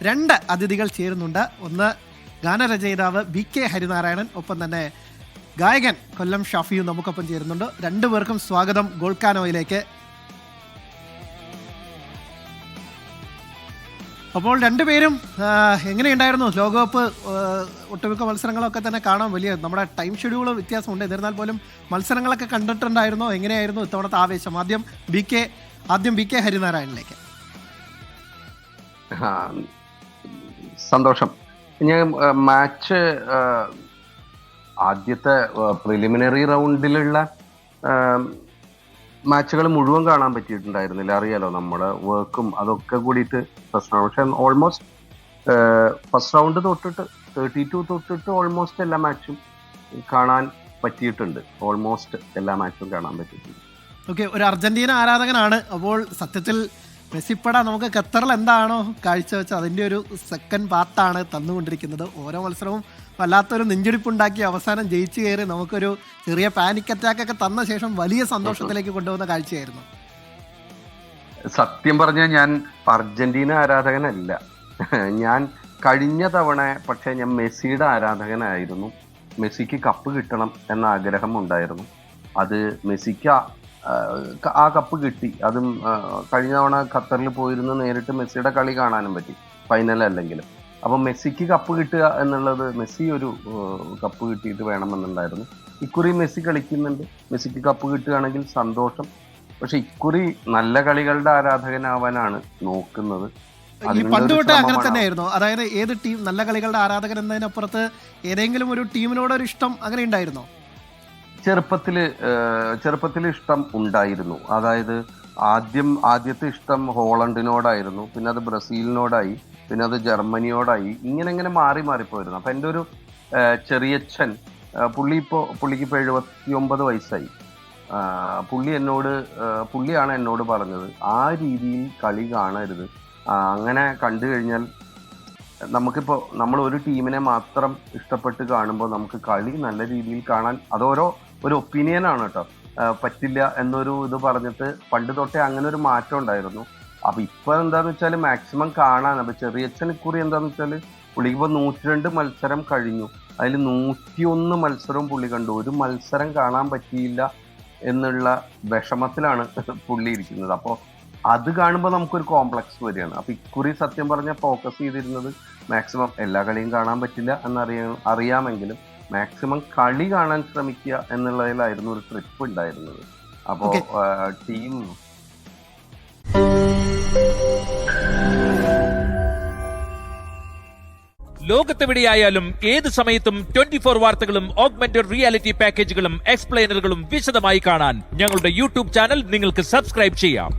രണ്ട് അതിഥികൾ ചേരുന്നുണ്ട്. ഒന്ന് ഗാനരചയിതാവ് BK ഹരിനാരായണൻ, ഒപ്പം തന്നെ ഗായകൻ കൊല്ലം ഷാഫിയും നമുക്കൊപ്പം ചേരുന്നുണ്ട്. രണ്ടുപേർക്കും സ്വാഗതം ഗോൾക്കാനോയിലേക്ക്. അപ്പോൾ രണ്ടുപേരും എങ്ങനെയുണ്ടായിരുന്നു ലോകകപ്പ്? ഒട്ടുമിക്ക മത്സരങ്ങളൊക്കെ തന്നെ കാണാൻ വലിയ നമ്മുടെ ടൈം ഷെഡ്യൂൾ വ്യത്യാസമുണ്ട്. എന്നിരുന്നാൽ പോലും മത്സരങ്ങളൊക്കെ കണ്ടിട്ടുണ്ടായിരുന്നോ? എങ്ങനെയായിരുന്നു ഇത്തവണത്തെ ആവേശം? ആദ്യം BK ഹരിനാരായണനിലേക്ക്. സന്തോഷം. ഞാൻ മാച്ച് ആദ്യത്തെ പ്രിലിമിനറി റൗണ്ടിലുള്ള മാച്ചുകൾ മുഴുവൻ കാണാൻ പറ്റിയിട്ടുണ്ടായിരുന്നില്ല. അറിയാലോ, നമ്മുടെ വർക്കും അതൊക്കെ കൂടിയിട്ട് പ്രശ്നമാണ്. പക്ഷെ ഓൾമോസ്റ്റ് ഫസ്റ്റ് റൗണ്ട് തൊട്ടിട്ട് 32 തൊട്ടിട്ട് ഓൾമോസ്റ്റ് എല്ലാ മാച്ചും കാണാൻ പറ്റിയിട്ടുണ്ട്. ഓൾമോസ്റ്റ് എല്ലാ മാച്ചും കാണാൻ പറ്റിയിട്ടുണ്ട്. ഓക്കെ, ഒരു അർജന്റീന ആരാധകനാണ്. അപ്പോൾ സത്യത്തിൽ മെസ്സിപ്പട നമുക്ക് ഖത്തറിൽ എന്താണോ കാഴ്ചവെച്ചത് അതിൻ്റെ ഒരു സെക്കൻഡ് പാർട്ടാണ് തന്നുകൊണ്ടിരിക്കുന്നത്. ഓരോ മത്സരവും വല്ലാത്തൊരു നെഞ്ചിടിപ്പുണ്ടാക്കി അവസാനം ജയിച്ചു കയറി നമുക്കൊരു ചെറിയ പാനിക് അറ്റാക്ക് ഒക്കെ തന്ന ശേഷം വലിയ സന്തോഷത്തിലേക്ക് കൊണ്ടുവന്ന കാഴ്ചയായിരുന്നു. സത്യം പറഞ്ഞാൽ ഞാൻ അർജന്റീന ആരാധകനല്ല. ഞാൻ കഴിഞ്ഞ തവണ പക്ഷെ ഞാൻ മെസ്സിയുടെ ആരാധകനായിരുന്നു. മെസ്സിക്ക് കപ്പ് കിട്ടണം എന്ന ആഗ്രഹം ഉണ്ടായിരുന്നു. അത് മെസ്സിക്ക് ആ കപ്പ് കിട്ടി. അതും കഴിഞ്ഞ തവണ ഖത്തറിൽ പോയിരുന്ന് നേരിട്ട് മെസ്സിയുടെ കളി കാണാനും പറ്റി, ഫൈനൽ അല്ലെങ്കിലും. അപ്പം മെസ്സിക്ക് കപ്പ് കിട്ടുക എന്നുള്ളത്, മെസ്സി ഒരു കപ്പ് കിട്ടിയിട്ട് വേണമെന്നുണ്ടായിരുന്നു. ഇക്കുറി മെസ്സി കളിക്കുന്നുണ്ട്, മെസ്സിക്ക് കപ്പ് കിട്ടുകയാണെങ്കിൽ സന്തോഷം. പക്ഷെ ഇക്കുറി നല്ല കളികളുടെ ആരാധകനാവാനാണ് നോക്കുന്നത്. പണ്ട് തൊട്ടേ അങ്ങനെ തന്നെയായിരുന്നു. അതായത് ഏത് ടീം നല്ല കളികളുടെ ആരാധകൻ എന്നതിനപ്പുറത്ത് ഏതെങ്കിലും ഒരു ടീമിനോടൊരു ഇഷ്ടം അങ്ങനെ ഉണ്ടായിരുന്നോ? ചെറുപ്പത്തിൽ ഇഷ്ടം ഉണ്ടായിരുന്നു. അതായത് ആദ്യത്തെ ഇഷ്ടം ഹോളണ്ടിനോടായിരുന്നു, പിന്നെ അത് ബ്രസീലിനോടായി, പിന്നെ അത് ജർമ്മനിയോടായി, ഇങ്ങനെ മാറിപ്പോയിരുന്നു. അപ്പൊ എൻ്റെ ഒരു ചെറിയച്ഛൻ, പുള്ളിക്ക് ഇപ്പോൾ 79 വയസ്സായി. പുള്ളിയാണ് എന്നോട് പറഞ്ഞത്, ആ രീതിയിൽ കളി കാണരുത്. അങ്ങനെ കണ്ടു കഴിഞ്ഞാൽ നമ്മൾ ഒരു ടീമിനെ മാത്രം ഇഷ്ടപ്പെട്ട് കാണുമ്പോൾ നമുക്ക് കളി നല്ല രീതിയിൽ കാണാൻ, അതോരോ ഒരു ഒപ്പീനിയനാണ് കേട്ടോ, പറ്റില്ല എന്നൊരു ഇത് പറഞ്ഞിട്ട് പണ്ട് തൊട്ടേ അങ്ങനെ ഒരു മാറ്റം ഉണ്ടായിരുന്നു. അപ്പൊ ഇപ്പൊ എന്താന്ന് വെച്ചാൽ മാക്സിമം കാണാൻ. അപ്പൊ ചെറിയച്ഛൻ ഇക്കുറി എന്താന്ന് വെച്ചാല് പുള്ളിക്ക് ഇപ്പൊ 102 മത്സരം കഴിഞ്ഞു. അതിൽ 101 മത്സരവും പുള്ളി കണ്ടു. ഒരു മത്സരം കാണാൻ പറ്റിയില്ല എന്നുള്ള വിഷമത്തിലാണ് പുള്ളി ഇരിക്കുന്നത്. അപ്പോൾ അത് കാണുമ്പോൾ നമുക്കൊരു കോംപ്ലക്സ് വരികയാണ്. അപ്പൊ ഇക്കുറി സത്യം പറഞ്ഞാൽ ഫോക്കസ് ചെയ്തിരുന്നത് മാക്സിമം എല്ലാ കളിയും കാണാൻ പറ്റില്ല എന്നറിയാമെങ്കിലും മാക്സിമം കളി കാണാൻ ശ്രമിക്കുക എന്നുള്ളതിലായിരുന്നു ഒരു ട്രിപ്പ് ഉണ്ടായിരുന്നത്. അപ്പോ ടീം ലോകത്തെവിടെയായാലും ഏത് സമയത്തും 24 വാർത്തകളും ഓഗ്മെന്റഡ് റിയാലിറ്റി പാക്കേജുകളും എക്സ്പ്ലെയിനറുകളും വിശദമായി കാണാൻ ഞങ്ങളുടെ യൂട്യൂബ് ചാനൽ നിങ്ങൾക്ക് സബ്സ്ക്രൈബ് ചെയ്യാം.